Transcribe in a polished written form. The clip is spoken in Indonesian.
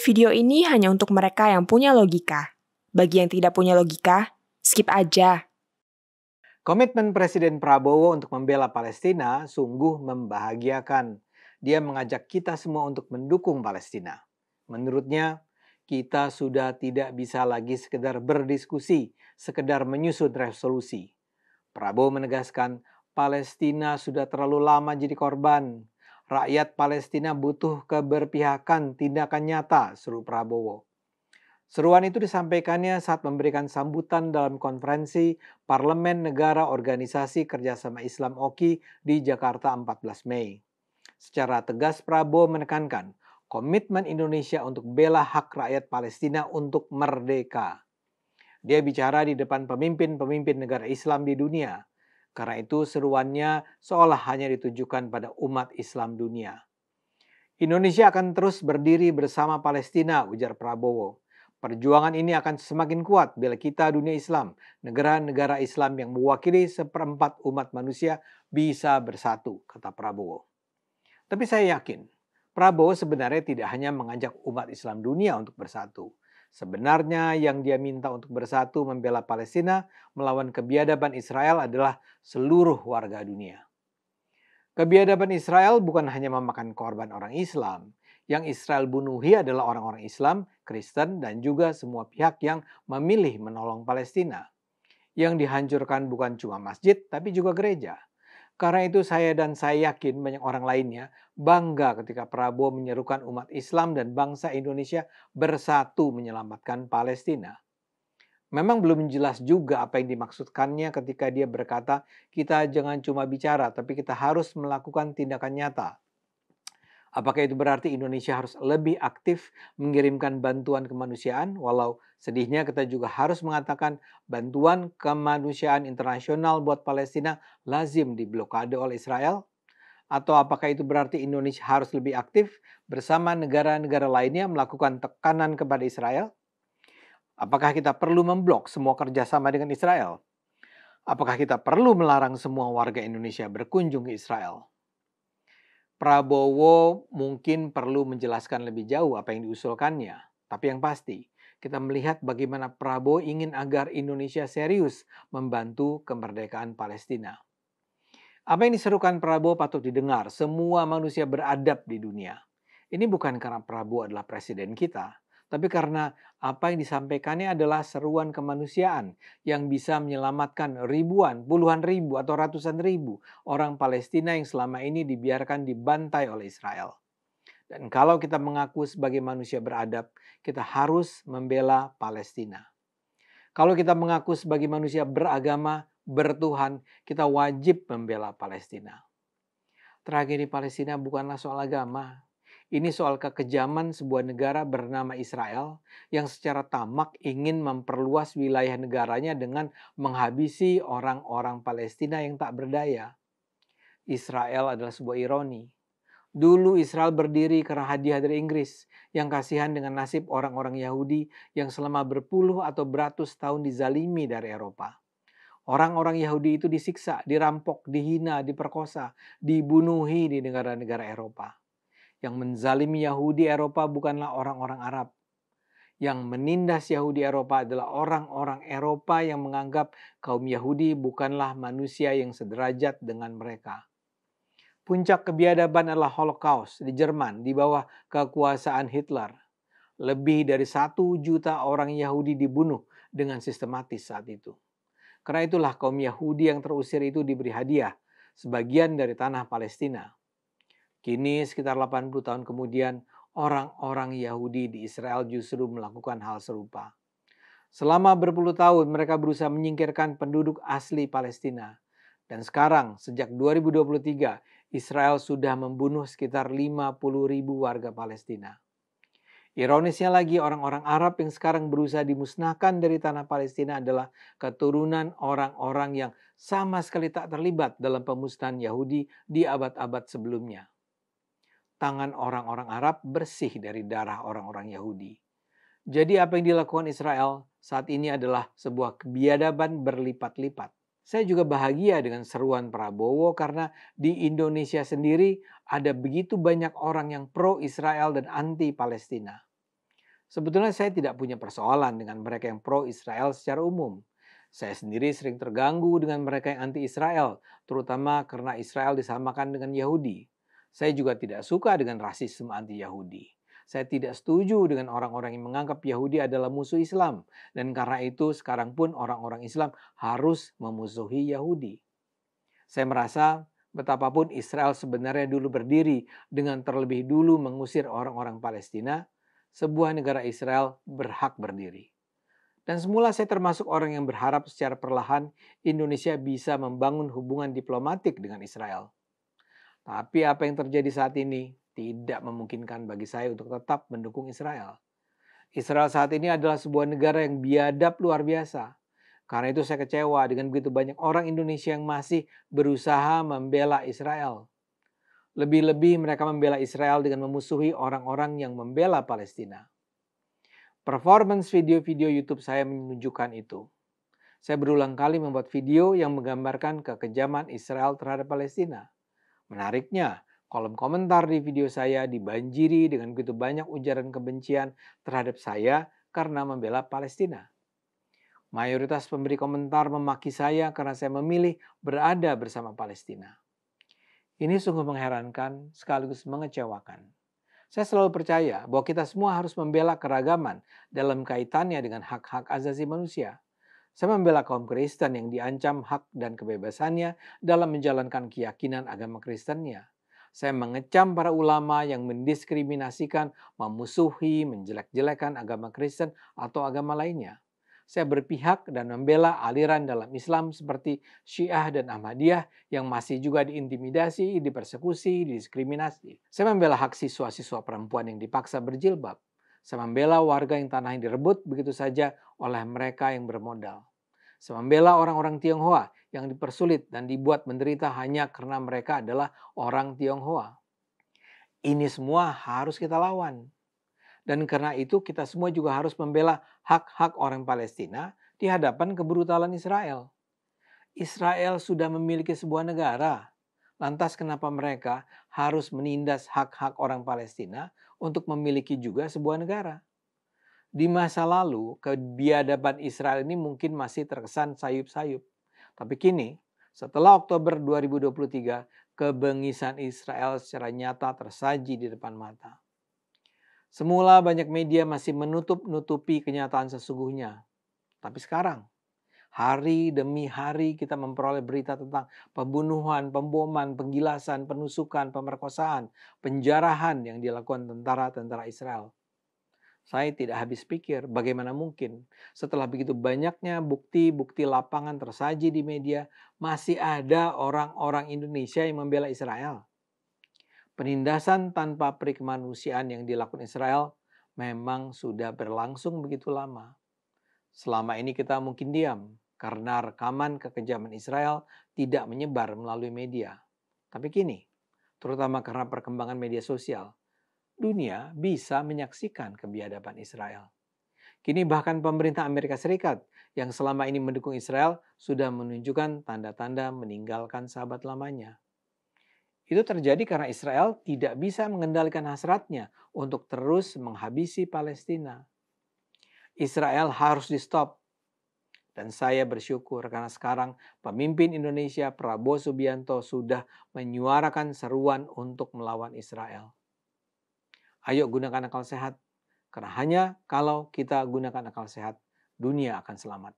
Video ini hanya untuk mereka yang punya logika. Bagi yang tidak punya logika, skip aja. Komitmen Presiden Prabowo untuk membela Palestina sungguh membahagiakan. Dia mengajak kita semua untuk mendukung Palestina. Menurutnya, kita sudah tidak bisa lagi sekedar berdiskusi, sekedar menyusun resolusi. Prabowo menegaskan, Palestina sudah terlalu lama jadi korban. Rakyat Palestina butuh keberpihakan, tindakan nyata, seru Prabowo. Seruan itu disampaikannya saat memberikan sambutan dalam konferensi Parlemen Negara Organisasi Kerjasama Islam OKI di Jakarta 14 Mei. Secara tegas Prabowo menekankan komitmen Indonesia untuk bela hak rakyat Palestina untuk merdeka. Dia bicara di depan pemimpin-pemimpin negara Islam di dunia. Karena itu seruannya seolah hanya ditujukan pada umat Islam dunia. Indonesia akan terus berdiri bersama Palestina, ujar Prabowo. Perjuangan ini akan semakin kuat bila kita dunia Islam, negara-negara Islam yang mewakili seperempat umat manusia bisa bersatu, kata Prabowo. Tapi saya yakin, Prabowo sebenarnya tidak hanya mengajak umat Islam dunia untuk bersatu. Sebenarnya yang dia minta untuk bersatu membela Palestina melawan kebiadaban Israel adalah seluruh warga dunia. Kebiadaban Israel bukan hanya memakan korban orang Islam. Yang Israel bunuhi adalah orang-orang Islam, Kristen, dan juga semua pihak yang memilih menolong Palestina. Yang dihancurkan bukan cuma masjid, tapi juga gereja. Karena itu saya yakin banyak orang lainnya bangga ketika Prabowo menyerukan umat Islam dan bangsa Indonesia bersatu menyelamatkan Palestina. Memang belum jelas juga apa yang dimaksudkannya ketika dia berkata, kita jangan cuma bicara, tapi kita harus melakukan tindakan nyata. Apakah itu berarti Indonesia harus lebih aktif mengirimkan bantuan kemanusiaan? Walau sedihnya kita juga harus mengatakan bantuan kemanusiaan internasional buat Palestina lazim diblokade oleh Israel? Atau apakah itu berarti Indonesia harus lebih aktif bersama negara-negara lainnya melakukan tekanan kepada Israel? Apakah kita perlu memblok semua kerjasama dengan Israel? Apakah kita perlu melarang semua warga Indonesia berkunjung ke Israel? Prabowo mungkin perlu menjelaskan lebih jauh apa yang diusulkannya. Tapi yang pasti, kita melihat bagaimana Prabowo ingin agar Indonesia serius membantu kemerdekaan Palestina. Apa yang diserukan Prabowo patut didengar semua manusia beradab di dunia. Ini bukan karena Prabowo adalah presiden kita, tapi karena apa yang disampaikannya adalah seruan kemanusiaan yang bisa menyelamatkan ribuan, puluhan ribu atau ratusan ribu orang Palestina yang selama ini dibiarkan dibantai oleh Israel. Dan kalau kita mengaku sebagai manusia beradab, kita harus membela Palestina. Kalau kita mengaku sebagai manusia beragama, bertuhan, kita wajib membela Palestina. Tragedi Palestina bukanlah soal agama. Ini soal kekejaman sebuah negara bernama Israel yang secara tamak ingin memperluas wilayah negaranya dengan menghabisi orang-orang Palestina yang tak berdaya. Israel adalah sebuah ironi. Dulu Israel berdiri karena hadiah dari Inggris yang kasihan dengan nasib orang-orang Yahudi yang selama berpuluh atau beratus tahun dizalimi dari Eropa. Orang-orang Yahudi itu disiksa, dirampok, dihina, diperkosa, dibunuhi di negara-negara Eropa. Yang menzalimi Yahudi Eropa bukanlah orang-orang Arab. Yang menindas Yahudi Eropa adalah orang-orang Eropa yang menganggap kaum Yahudi bukanlah manusia yang sederajat dengan mereka. Puncak kebiadaban adalah Holocaust di Jerman di bawah kekuasaan Hitler. Lebih dari 1 juta orang Yahudi dibunuh dengan sistematis saat itu. Karena itulah kaum Yahudi yang terusir itu diberi hadiah, sebagian dari tanah Palestina. Kini sekitar 80 tahun kemudian, orang-orang Yahudi di Israel justru melakukan hal serupa. Selama berpuluh tahun mereka berusaha menyingkirkan penduduk asli Palestina. Dan sekarang sejak 2023, Israel sudah membunuh sekitar 50.000 warga Palestina. Ironisnya lagi orang-orang Arab yang sekarang berusaha dimusnahkan dari tanah Palestina adalah keturunan orang-orang yang sama sekali tak terlibat dalam pemusnahan Yahudi di abad-abad sebelumnya. Tangan orang-orang Arab bersih dari darah orang-orang Yahudi. Jadi apa yang dilakukan Israel saat ini adalah sebuah kebiadaban berlipat-lipat. Saya juga bahagia dengan seruan Prabowo karena di Indonesia sendiri ada begitu banyak orang yang pro Israel dan anti Palestina. Sebetulnya saya tidak punya persoalan dengan mereka yang pro-Israel secara umum. Saya sendiri sering terganggu dengan mereka yang anti-Israel, terutama karena Israel disamakan dengan Yahudi. Saya juga tidak suka dengan rasisme anti-Yahudi. Saya tidak setuju dengan orang-orang yang menganggap Yahudi adalah musuh Islam, dan karena itu sekarang pun orang-orang Islam harus memusuhi Yahudi. Saya merasa betapapun Israel sebenarnya dulu berdiri dengan terlebih dulu mengusir orang-orang Palestina, sebuah negara Israel berhak berdiri. Dan semula saya termasuk orang yang berharap secara perlahan Indonesia bisa membangun hubungan diplomatik dengan Israel. Tapi apa yang terjadi saat ini tidak memungkinkan bagi saya untuk tetap mendukung Israel. Israel saat ini adalah sebuah negara yang biadab luar biasa. Karena itu saya kecewa dengan begitu banyak orang Indonesia yang masih berusaha membela Israel. Lebih-lebih mereka membela Israel dengan memusuhi orang-orang yang membela Palestina. Performance video-video YouTube saya menunjukkan itu. Saya berulang kali membuat video yang menggambarkan kekejaman Israel terhadap Palestina. Menariknya, kolom komentar di video saya dibanjiri dengan begitu banyak ujaran kebencian terhadap saya karena membela Palestina. Mayoritas pemberi komentar memaki saya karena saya memilih berada bersama Palestina. Ini sungguh mengherankan sekaligus mengecewakan. Saya selalu percaya bahwa kita semua harus membela keragaman dalam kaitannya dengan hak-hak asasi manusia. Saya membela kaum Kristen yang diancam hak dan kebebasannya dalam menjalankan keyakinan agama Kristennya. Saya mengecam para ulama yang mendiskriminasikan, memusuhi, menjelek-jelekan agama Kristen atau agama lainnya. Saya berpihak dan membela aliran dalam Islam seperti Syiah dan Ahmadiyah yang masih juga diintimidasi, dipersekusi, didiskriminasi. Saya membela hak siswa-siswa perempuan yang dipaksa berjilbab. Saya membela warga yang tanahnya direbut begitu saja oleh mereka yang bermodal. Saya membela orang-orang Tionghoa yang dipersulit dan dibuat menderita hanya karena mereka adalah orang Tionghoa. Ini semua harus kita lawan. Dan karena itu kita semua juga harus membela hak-hak orang Palestina di hadapan kebrutalan Israel. Israel sudah memiliki sebuah negara. Lantas kenapa mereka harus menindas hak-hak orang Palestina untuk memiliki juga sebuah negara? Di masa lalu, kebiadaban Israel ini mungkin masih terkesan sayup-sayup. Tapi kini, setelah Oktober 2023, kebengisan Israel secara nyata tersaji di depan mata. Semula banyak media masih menutup-nutupi kenyataan sesungguhnya. Tapi sekarang, hari demi hari kita memperoleh berita tentang pembunuhan, pemboman, penggilasan, penusukan, pemerkosaan, penjarahan yang dilakukan tentara-tentara Israel. Saya tidak habis pikir bagaimana mungkin setelah begitu banyaknya bukti-bukti lapangan tersaji di media masih ada orang-orang Indonesia yang membela Israel. Penindasan tanpa perikemanusiaan yang dilakukan Israel memang sudah berlangsung begitu lama. Selama ini kita mungkin diam karena rekaman kekejaman Israel tidak menyebar melalui media. Tapi kini, terutama karena perkembangan media sosial, dunia bisa menyaksikan kebiadaban Israel. Kini bahkan pemerintah Amerika Serikat yang selama ini mendukung Israel sudah menunjukkan tanda-tanda meninggalkan sahabat lamanya. Itu terjadi karena Israel tidak bisa mengendalikan hasratnya untuk terus menghabisi Palestina. Israel harus di-stop. Dan saya bersyukur karena sekarang pemimpin Indonesia Prabowo Subianto sudah menyuarakan seruan untuk melawan Israel. Ayo gunakan akal sehat, karena hanya kalau kita gunakan akal sehat, dunia akan selamat.